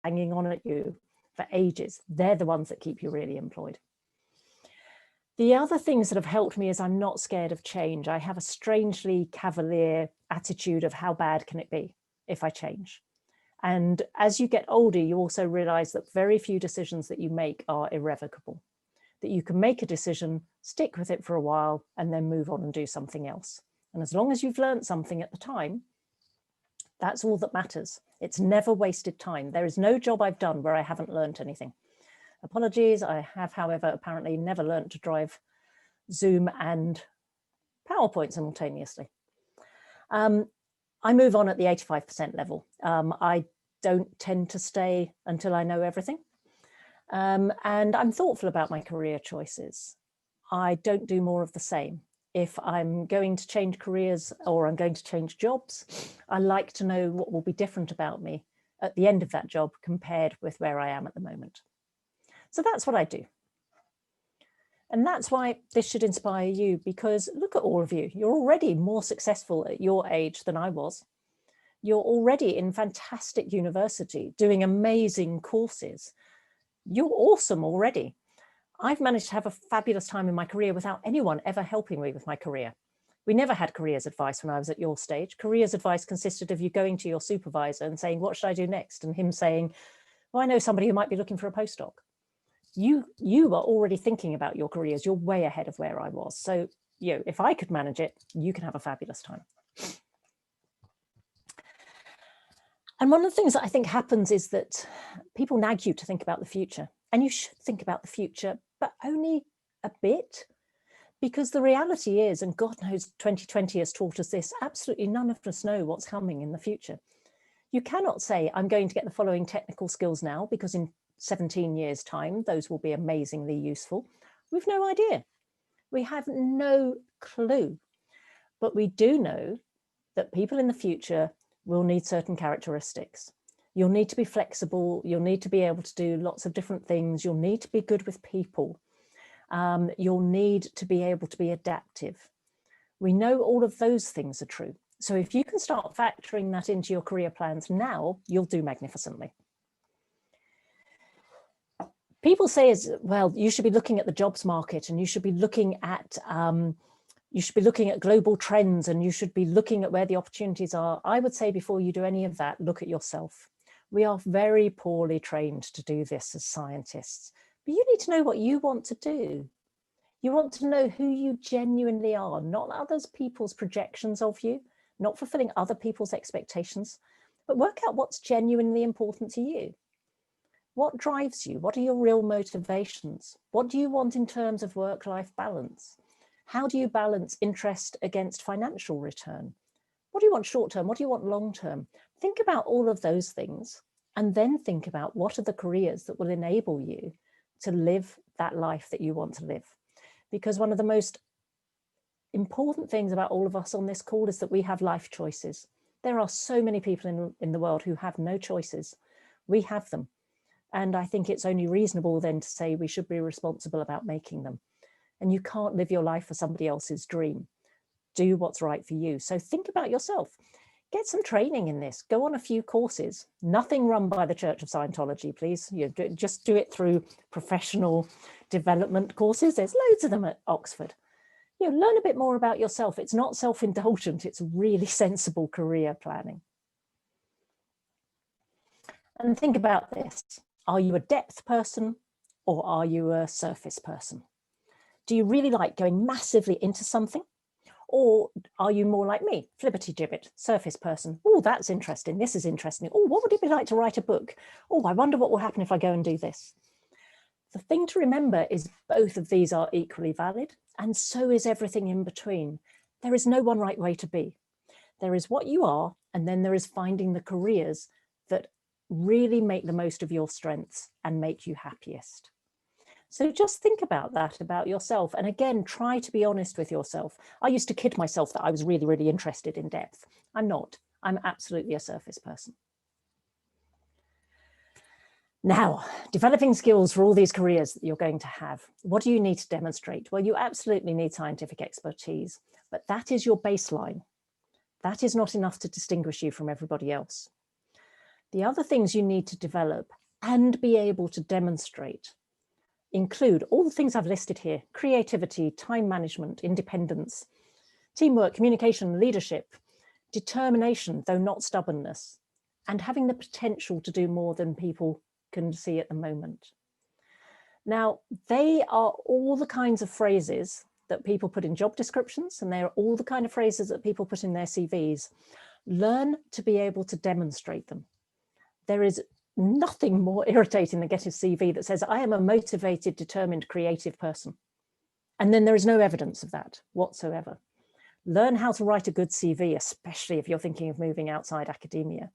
hanging on at you for ages. They're the ones that keep you really employed. The other things that have helped me is I'm not scared of change. I have a strangely cavalier attitude of how bad can it be if I change. And as you get older, you also realize that very few decisions that you make are irrevocable, that you can make a decision, stick with it for a while, and then move on and do something else. And as long as you've learned something at the time, that's all that matters. It's never wasted time. There is no job I've done where I haven't learned anything. Apologies, I have, however, apparently never learned to drive Zoom and PowerPoint simultaneously. I move on at the 85% level. I don't tend to stay until I know everything. And I'm thoughtful about my career choices. I don't do more of the same. If I'm going to change careers or I'm going to change jobs, I like to know what will be different about me at the end of that job compared with where I am at the moment. So that's what I do. And that's why this should inspire you, because look at all of you. You're already more successful at your age than I was. You're already in fantastic university, doing amazing courses. You're awesome already. I've managed to have a fabulous time in my career without anyone ever helping me with my career. We never had careers advice when I was at your stage. Careers advice consisted of you going to your supervisor and saying, what should I do next? And him saying, well, I know somebody who might be looking for a postdoc. You are already thinking about your careers. You're way ahead of where I was. So, if I could manage it, you can have a fabulous time. And one of the things that I think happens is that people nag you to think about the future, and you should think about the future, but only a bit, because the reality is, and God knows 2020 has taught us this, absolutely none of us know what's coming in the future. You cannot say, I'm going to get the following technical skills now, because in 17 years' time, those will be amazingly useful. We've no idea. We have no clue. But we do know that people in the future will need certain characteristics. You'll need to be flexible. You'll need to be able to do lots of different things. You'll need to be good with people. You'll need to be able to be adaptive. We know all of those things are true. So if you can start factoring that into your career plans now, you'll do magnificently. People say, well, you should be looking at the jobs market, and you should be looking at global trends, and you should be looking at where the opportunities are. I would say before you do any of that, look at yourself. We are very poorly trained to do this as scientists, but you need to know what you want to do. You want to know who you genuinely are, not others people's projections of you, not fulfilling other people's expectations, but work out what's genuinely important to you. What drives you? What are your real motivations? What do you want in terms of work-life balance? How do you balance interest against financial return? What do you want short-term? What do you want long-term? Think about all of those things, and then think about what are the careers that will enable you to live that life that you want to live. Because one of the most important things about all of us on this call is that we have life choices. There are so many people in the world who have no choices. We have them. And I think it's only reasonable then to say we should be responsible about making them. And you can't live your life for somebody else's dream. Do what's right for you. So think about yourself. Get some training in this. Go on a few courses. Nothing run by the Church of Scientology, please. Just do it through professional development courses. There's loads of them at Oxford. Learn a bit more about yourself. It's not self-indulgent. It's really sensible career planning. And think about this. Are you a depth person or are you a surface person? Do you really like going massively into something? Or are you more like me, flibbity-gibbet, surface person? Oh, that's interesting. This is interesting. Oh, what would it be like to write a book? Oh, I wonder what will happen if I go and do this. The thing to remember is both of these are equally valid, and so is everything in between. There is no one right way to be. There is what you are, and then there is finding the careers that really make the most of your strengths and make you happiest. So just think about that, about yourself. And again, try to be honest with yourself. I used to kid myself that I was really, really interested in depth. I'm not. I'm absolutely a surface person. Now, developing skills for all these careers that you're going to have. What do you need to demonstrate? Well, you absolutely need scientific expertise, but that is your baseline. That is not enough to distinguish you from everybody else. The other things you need to develop and be able to demonstrate include all the things I've listed here: creativity, time management, independence, teamwork, communication, leadership, determination, though not stubbornness, and having the potential to do more than people can see at the moment. Now, they are all the kinds of phrases that people put in job descriptions, and they're all the kind of phrases that people put in their CVs. Learn to be able to demonstrate them. There is nothing more irritating than getting a CV that says, I am a motivated, determined, creative person. And then there is no evidence of that whatsoever. Learn how to write a good CV, especially if you're thinking of moving outside academia.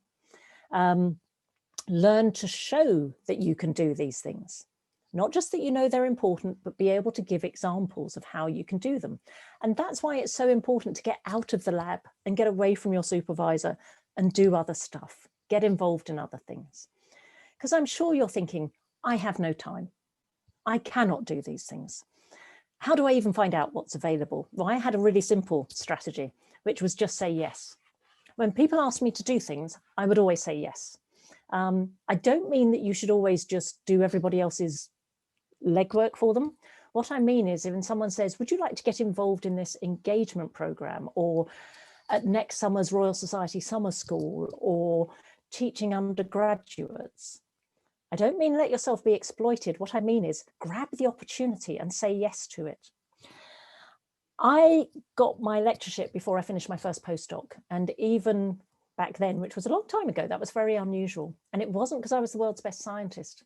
Learn to show that you can do these things. Not just that you know they're important, but be able to give examples of how you can do them. And that's why it's so important to get out of the lab and get away from your supervisor and do other stuff. Get involved in other things. Because I'm sure you're thinking, I have no time. I cannot do these things. How do I even find out what's available? Well, I had a really simple strategy, which was just say yes. When people asked me to do things, I would always say yes. I don't mean that you should always just do everybody else's legwork for them. What I mean is, if someone says, would you like to get involved in this engagement program, or at next summer's Royal Society summer school, or teaching undergraduates, I don't mean let yourself be exploited. What I mean is grab the opportunity and say yes to it. I got my lectureship before I finished my first postdoc, and even back then, which was a long time ago, that was very unusual. And it wasn't because I was the world's best scientist.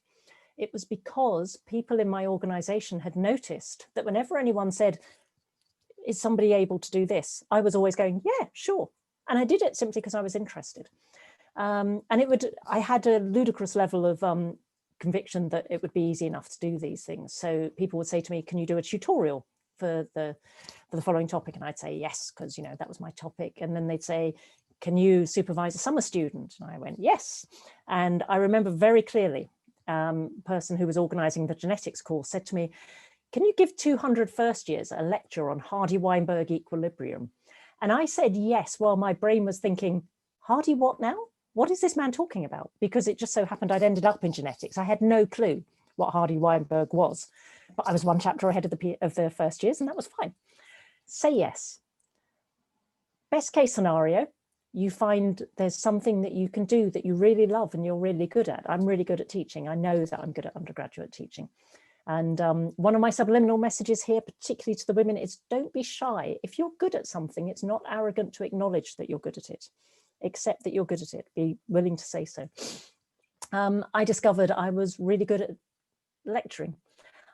It was because people in my organization had noticed that whenever anyone said, is somebody able to do this? I was always going, yeah, sure. And I did it simply because I was interested. And I had a ludicrous level of conviction that it would be easy enough to do these things. So people would say to me, can you do a tutorial for the following topic? And I'd say yes, because that was my topic. And then they'd say, can you supervise a summer student? And I went, yes. And I remember very clearly, person who was organizing the genetics course said to me, can you give 200 first years a lecture on Hardy-Weinberg equilibrium? And I said yes, while my brain was thinking, Hardy what now? What is this man talking about? Because it just so happened I'd ended up in genetics. I had no clue what Hardy-Weinberg was, but I was one chapter ahead of the first years, and that was fine. Say yes. Best case scenario, you find there's something that you can do that you really love and you're really good at. I'm really good at teaching. I know that I'm good at undergraduate teaching. And one of my subliminal messages here, particularly to the women, is don't be shy. If you're good at something, it's not arrogant to acknowledge that you're good at it. Accept that you're good at it. Be willing to say so. I discovered I was really good at lecturing.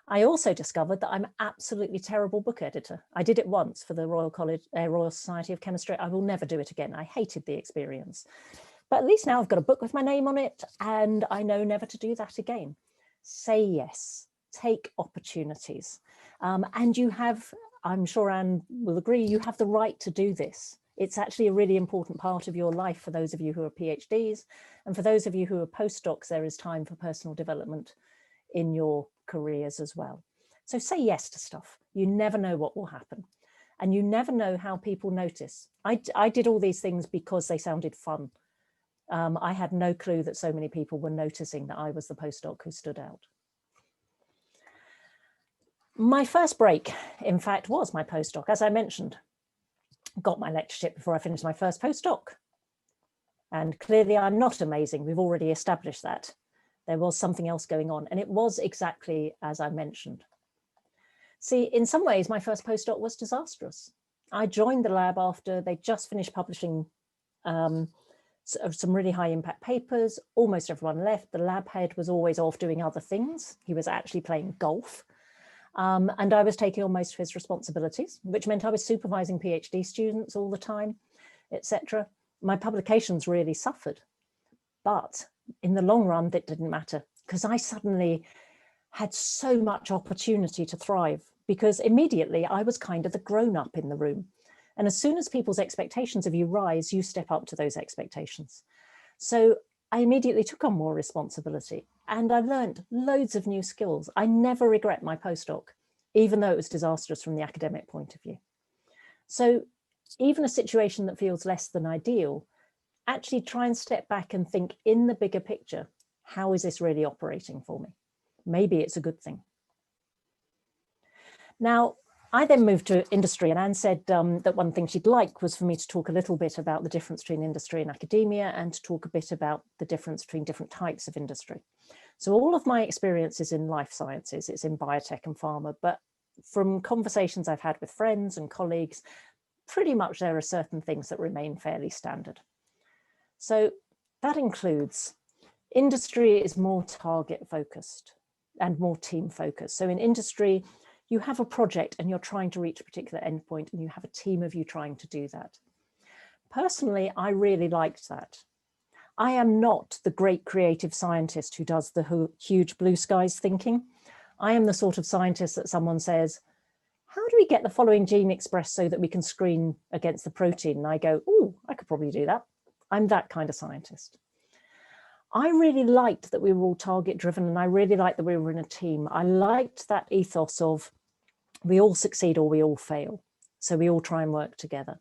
I also discovered that I'm absolutely terrible book editor. I did it once for the Royal Society of Chemistry. I will never do it again. I hated the experience. But at least now I've got a book with my name on it, and I know never to do that again. Say yes. Take opportunities. And you have, I'm sure Anne will agree, you have the right to do this. It's actually a really important part of your life for those of you who are PhDs, and for those of you who are postdocs, there is time for personal development in your careers as well. So say yes to stuff. You never know what will happen, and you never know how people notice. I did all these things because they sounded fun. I had no clue that so many people were noticing that I was the postdoc who stood out. My first break, in fact, was my postdoc. As I mentioned, got my lectureship before I finished my first postdoc. And clearly I'm not amazing. We've already established that. There was something else going on, and it was exactly as I mentioned. See, in some ways, my first postdoc was disastrous. I joined the lab after they just finished publishing some really high impact papers. Almost everyone left. The lab head was always off doing other things. He was actually playing golf. And I was taking on most of his responsibilities, which meant I was supervising PhD students all the time, etc. My publications really suffered, but in the long run, that didn't matter, because I suddenly had so much opportunity to thrive, because immediately I was kind of the grown-up in the room. And as soon as people's expectations of you rise, you step up to those expectations. So I immediately took on more responsibility, and I learned loads of new skills. I never regret my postdoc, even though it was disastrous from the academic point of view. So even a situation that feels less than ideal, actually try and step back and think in the bigger picture, how is this really operating for me? Maybe it's a good thing. Now, I then moved to industry, and Anne said that one thing she'd like was for me to talk a little bit about the difference between industry and academia, and to talk a bit about the difference between different types of industry. So all of my experience is in life sciences, it's in biotech and pharma, but from conversations I've had with friends and colleagues, pretty much there are certain things that remain fairly standard. So that includes industry is more target focused and more team focused. So in industry, you have a project and you're trying to reach a particular endpoint, and you have a team of you trying to do that. Personally, I really liked that. I am not the great creative scientist who does the huge blue skies thinking. I am the sort of scientist that someone says, how do we get the following gene expressed so that we can screen against the protein? And I go, oh, I could probably do that. I'm that kind of scientist. I really liked that we were all target driven, and I really liked that we were in a team. I liked that ethos of we all succeed or we all fail. So we all try and work together.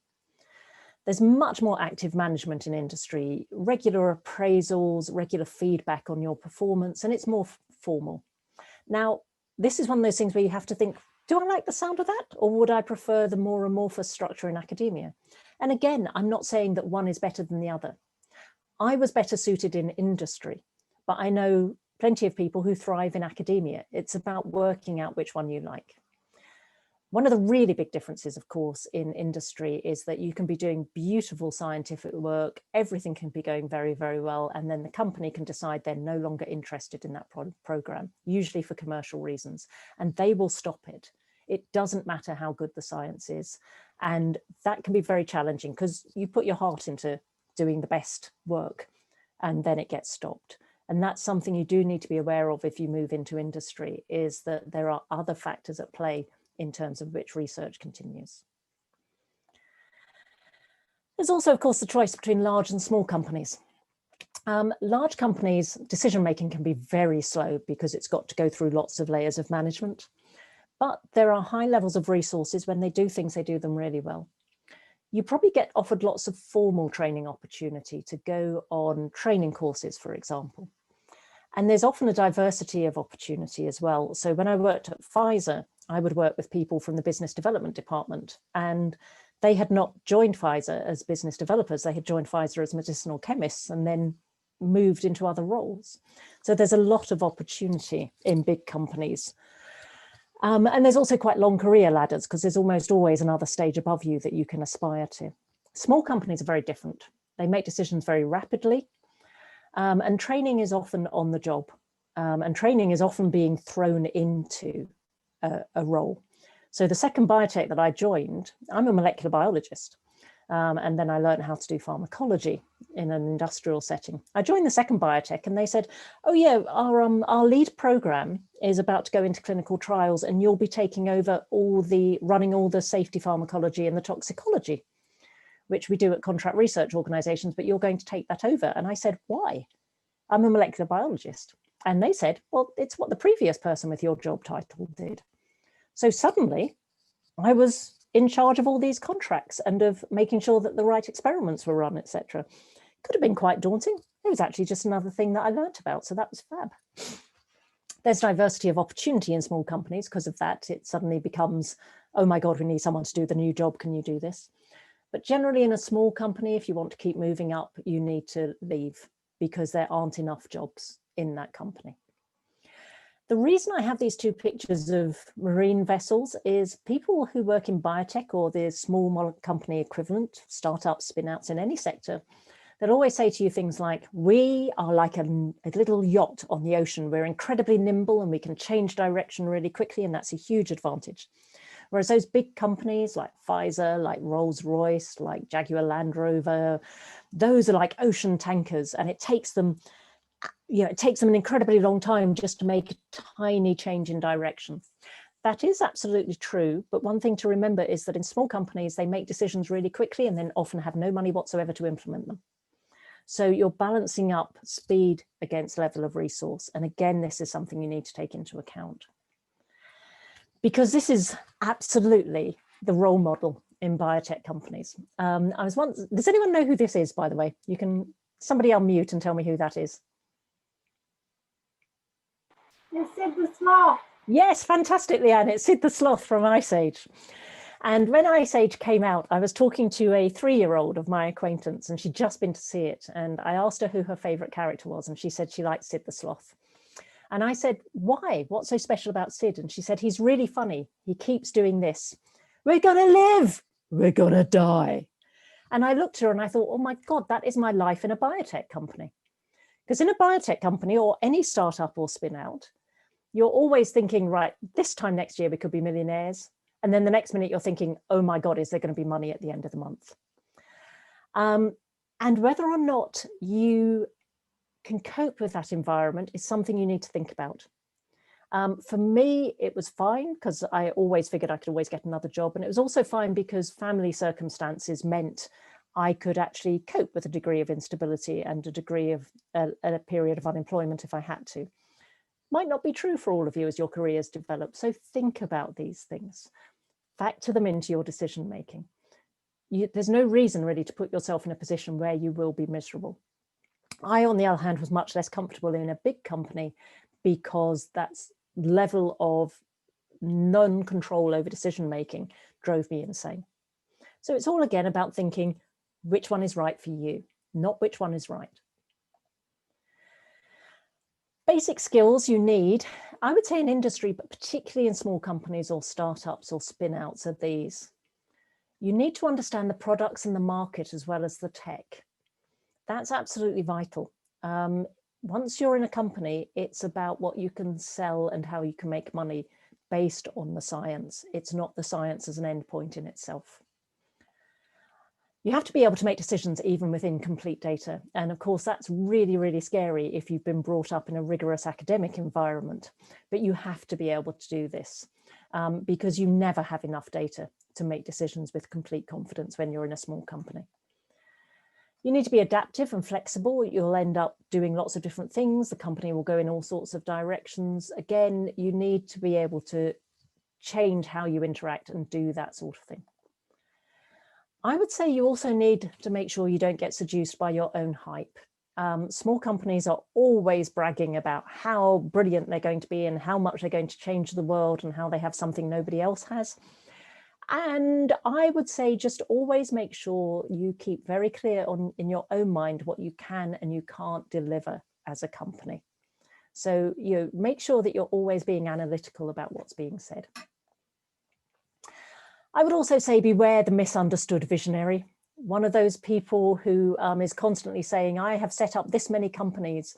There's much more active management in industry, regular appraisals, regular feedback on your performance, and it's more formal. Now, this is one of those things where you have to think, do I like the sound of that? Or would I prefer the more amorphous structure in academia? And again, I'm not saying that one is better than the other. I was better suited in industry, but I know plenty of people who thrive in academia. It's about working out which one you like. One of the really big differences, of course, in industry is that you can be doing beautiful scientific work, everything can be going very, very well, and then the company can decide they're no longer interested in that program, usually for commercial reasons, and they will stop it. It doesn't matter how good the science is, and that can be very challenging because you put your heart into doing the best work, and then it gets stopped. And that's something you do need to be aware of if you move into industry, is that there are other factors at play in terms of which research continues. There's also, of course, the choice between large and small companies. Large companies, decision-making can be very slow because it's got to go through lots of layers of management, but there are high levels of resources. When they do things, they do them really well. You probably get offered lots of formal training opportunity to go on training courses, for example. And there's often a diversity of opportunity as well. So when I worked at Pfizer, I would work with people from the business development department, and they had not joined Pfizer as business developers. They had joined Pfizer as medicinal chemists and then moved into other roles. So there's a lot of opportunity in big companies. And there's also quite long career ladders because there's almost always another stage above you that you can aspire to. Small companies are very different. They make decisions very rapidly, and training is often on the job, and training is often being thrown into a role. So the second biotech that I joined, I'm a molecular biologist, and then I learned how to do pharmacology in an industrial setting. I joined the second biotech and they said, oh yeah, our lead program is about to go into clinical trials and you'll be taking over running all the safety pharmacology and the toxicology, which we do at contract research organizations, but you're going to take that over. And I said, why? I'm a molecular biologist. And they said, well, it's what the previous person with your job title did. So suddenly I was in charge of all these contracts and of making sure that the right experiments were run, etc. Could have been quite daunting. It was actually just another thing that I learned about. So that was fab. There's diversity of opportunity in small companies because of that. It suddenly becomes, oh my God, we need someone to do the new job. Can you do this? But generally in a small company, if you want to keep moving up, you need to leave because there aren't enough jobs in that company. The reason I have these two pictures of marine vessels is people who work in biotech or the small company equivalent, startups, spin-outs in any sector, they'll always say to you things like, we are like a little yacht on the ocean. We're incredibly nimble and we can change direction really quickly, and that's a huge advantage. Whereas those big companies like Pfizer, like Rolls-Royce, like Jaguar Land Rover, those are like ocean tankers, and it takes them an incredibly long time just to make a tiny change in direction. That is absolutely true, but one thing to remember is that in small companies, they make decisions really quickly and then often have no money whatsoever to implement them. So you're balancing up speed against level of resource. And again, this is something you need to take into account. Because this is absolutely the role model in biotech companies. I was once, does anyone know who this is, by the way? You can, somebody unmute and tell me who that is. It's Sid the Sloth. Yes, fantastic, Leanne. It's Sid the Sloth from Ice Age. And when Ice Age came out, I was talking to a 3-year-old of my acquaintance, and she'd just been to see it. And I asked her who her favorite character was, and she said she liked Sid the Sloth. And I said, why? What's so special about Sid? And she said, he's really funny. He keeps doing this. We're going to live. We're going to die. And I looked at her and I thought, oh my God, that is my life in a biotech company. Because in a biotech company or any startup or spin out, you're always thinking, right, this time next year we could be millionaires. And then the next minute you're thinking, oh my God, is there going to be money at the end of the month? And whether or not you can cope with that environment is something you need to think about. For me, it was fine because I always figured I could always get another job. And it was also fine because family circumstances meant I could actually cope with a degree of instability and a degree of a period of unemployment if I had to. Might not be true for all of you as your careers develop. So think about these things, factor them into your decision making. There's no reason really to put yourself in a position where you will be miserable. I, on the other hand, was much less comfortable in a big company because that level of non-control over decision making drove me insane. So it's all again about thinking which one is right for you, not which one is right. Basic skills you need, I would say in industry, but particularly in small companies or startups or spin outs are these. You need to understand the products and the market as well as the tech. That's absolutely vital. Once you're in a company, it's about what you can sell and how you can make money based on the science. It's not the science as an endpoint in itself. You have to be able to make decisions even with incomplete data. And of course, that's really, really scary if you've been brought up in a rigorous academic environment. But you have to be able to do this because you never have enough data to make decisions with complete confidence when you're in a small company. You need to be adaptive and flexible. You'll end up doing lots of different things. The company will go in all sorts of directions. Again, you need to be able to change how you interact and do that sort of thing. I would say you also need to make sure you don't get seduced by your own hype. Small companies are always bragging about how brilliant they're going to be and how much they're going to change the world and how they have something nobody else has. And I would say just always make sure you keep very clear in your own mind what you can and you can't deliver as a company. So make sure that you're always being analytical about what's being said. I would also say beware the misunderstood visionary. One of those people who is constantly saying, I have set up this many companies.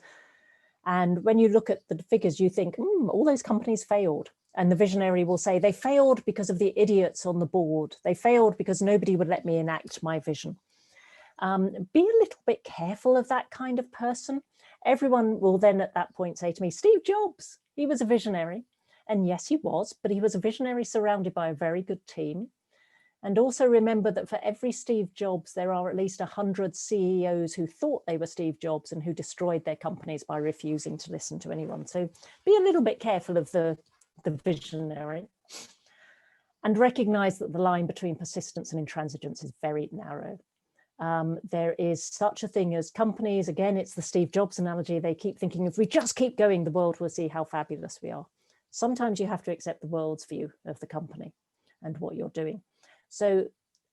And when you look at the figures, you think, all those companies failed. And the visionary will say, they failed because of the idiots on the board. They failed because nobody would let me enact my vision. Be a little bit careful of that kind of person. Everyone will then at that point say to me, Steve Jobs, he was a visionary. And yes, he was, but he was a visionary surrounded by a very good team. And also remember that for every Steve Jobs, there are at least 100 CEOs who thought they were Steve Jobs and who destroyed their companies by refusing to listen to anyone. So be a little bit careful of the visionary and recognize that the line between persistence and intransigence is very narrow. There is such a thing as companies, again, it's the Steve Jobs analogy. They keep thinking if we just keep going, the world will see how fabulous we are. Sometimes you have to accept the world's view of the company and what you're doing. So,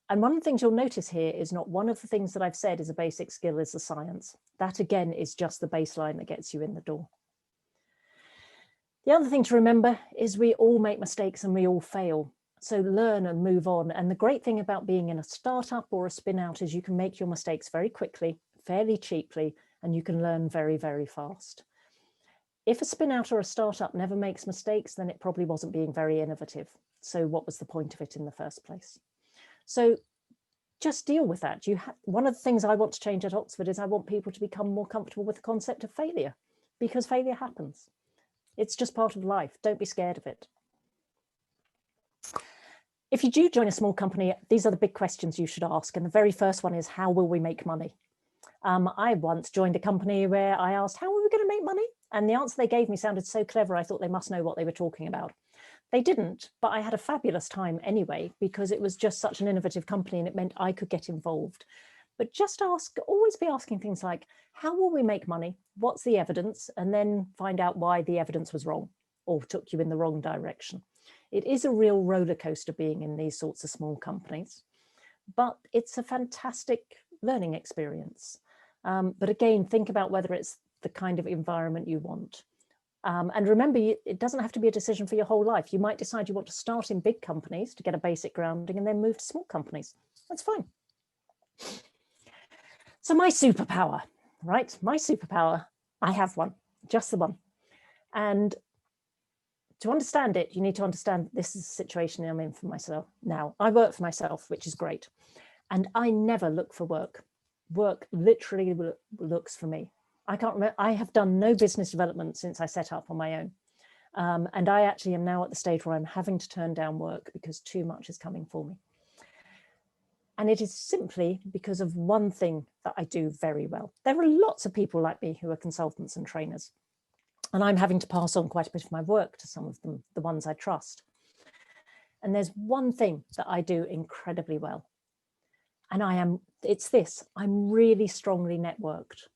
and one of the things you'll notice here is not one of the things that I've said is a basic skill is the science. That again is just the baseline that gets you in the door. The other thing to remember is we all make mistakes and we all fail. So learn and move on. And the great thing about being in a startup or a spin out is you can make your mistakes very quickly, fairly cheaply, and you can learn very, very fast. If a spin out or a startup never makes mistakes, then it probably wasn't being very innovative. So what was the point of it in the first place? So just deal with that. One of the things I want to change at Oxford is I want people to become more comfortable with the concept of failure, because failure happens. It's just part of life. Don't be scared of it. If you do join a small company, these are the big questions you should ask. And the very first one is, how will we make money? I once joined a company where I asked, how are we going to make money? And the answer they gave me sounded so clever, I thought they must know what they were talking about. They didn't, but I had a fabulous time anyway, because it was just such an innovative company and it meant I could get involved. But just always be asking things like, how will we make money? What's the evidence? And then find out why the evidence was wrong or took you in the wrong direction. It is a real roller coaster being in these sorts of small companies, but it's a fantastic learning experience. But again, think about whether it's the kind of environment you want. And remember, it doesn't have to be a decision for your whole life. You might decide you want to start in big companies to get a basic grounding and then move to small companies. That's fine. So my superpower, right? My superpower, I have one, just the one. And to understand it, you need to understand this is the situation I'm in for myself now. I work for myself, which is great. And I never look for work. Work literally looks for me. I can't remember, I have done no business development since I set up on my own. And I actually am now at the stage where I'm having to turn down work because too much is coming for me. And it is simply because of one thing that I do very well. There are lots of people like me who are consultants and trainers, and I'm having to pass on quite a bit of my work to some of them, the ones I trust. And there's one thing that I do incredibly well. And it's this, I'm really strongly networked.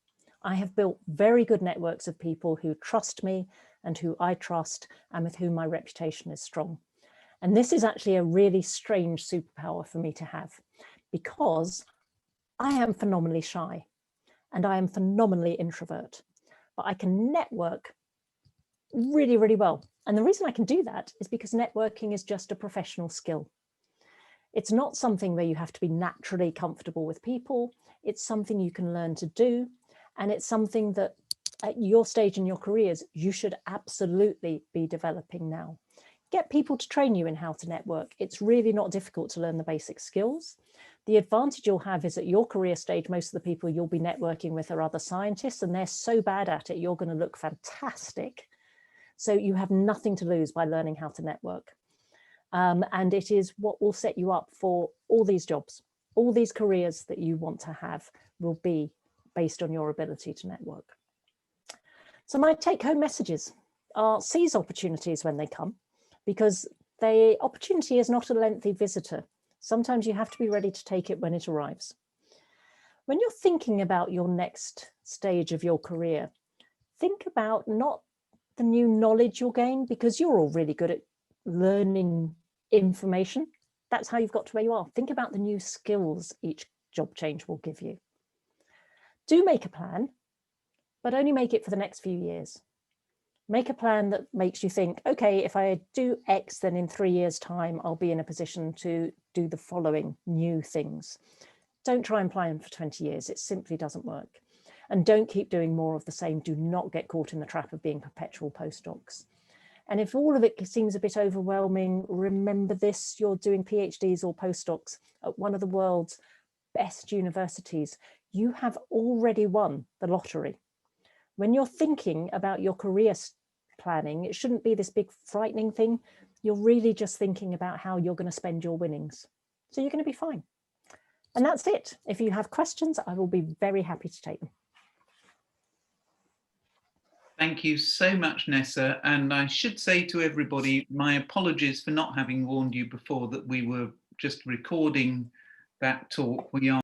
I have built very good networks of people who trust me and who I trust and with whom my reputation is strong. And this is actually a really strange superpower for me to have, because I am phenomenally shy and I am phenomenally introvert, but I can network really, really well. And the reason I can do that is because networking is just a professional skill. It's not something where you have to be naturally comfortable with people. It's something you can learn to do. And it's something that at your stage in your careers, you should absolutely be developing now. Get people to train you in how to network. It's really not difficult to learn the basic skills. The advantage you'll have is at your career stage, most of the people you'll be networking with are other scientists, and they're so bad at it, you're going to look fantastic. So you have nothing to lose by learning how to network. And it is what will set you up for all these jobs. All these careers that you want to have will be based on your ability to network. So my take-home messages are: seize opportunities when they come, because the opportunity is not a lengthy visitor. Sometimes you have to be ready to take it when it arrives. When you're thinking about your next stage of your career, think about not the new knowledge you'll gain, because you're all really good at learning information. That's how you've got to where you are. Think about the new skills each job change will give you. Do make a plan, but only make it for the next few years. Make a plan that makes you think, okay, if I do X, then in 3 years' time, I'll be in a position to do the following new things. Don't try and plan for 20 years. It simply doesn't work. And don't keep doing more of the same. Do not get caught in the trap of being perpetual postdocs. And if all of it seems a bit overwhelming, remember this: you're doing PhDs or postdocs at one of the world's best universities. You have already won the lottery. When you're thinking about your career planning, it shouldn't be this big frightening thing. You're really just thinking about how you're going to spend your winnings. So you're going to be fine. And that's it. If you have questions, I will be very happy to take them. Thank you so much, Nessa. And I should say to everybody, my apologies for not having warned you before that we were just recording that talk. We are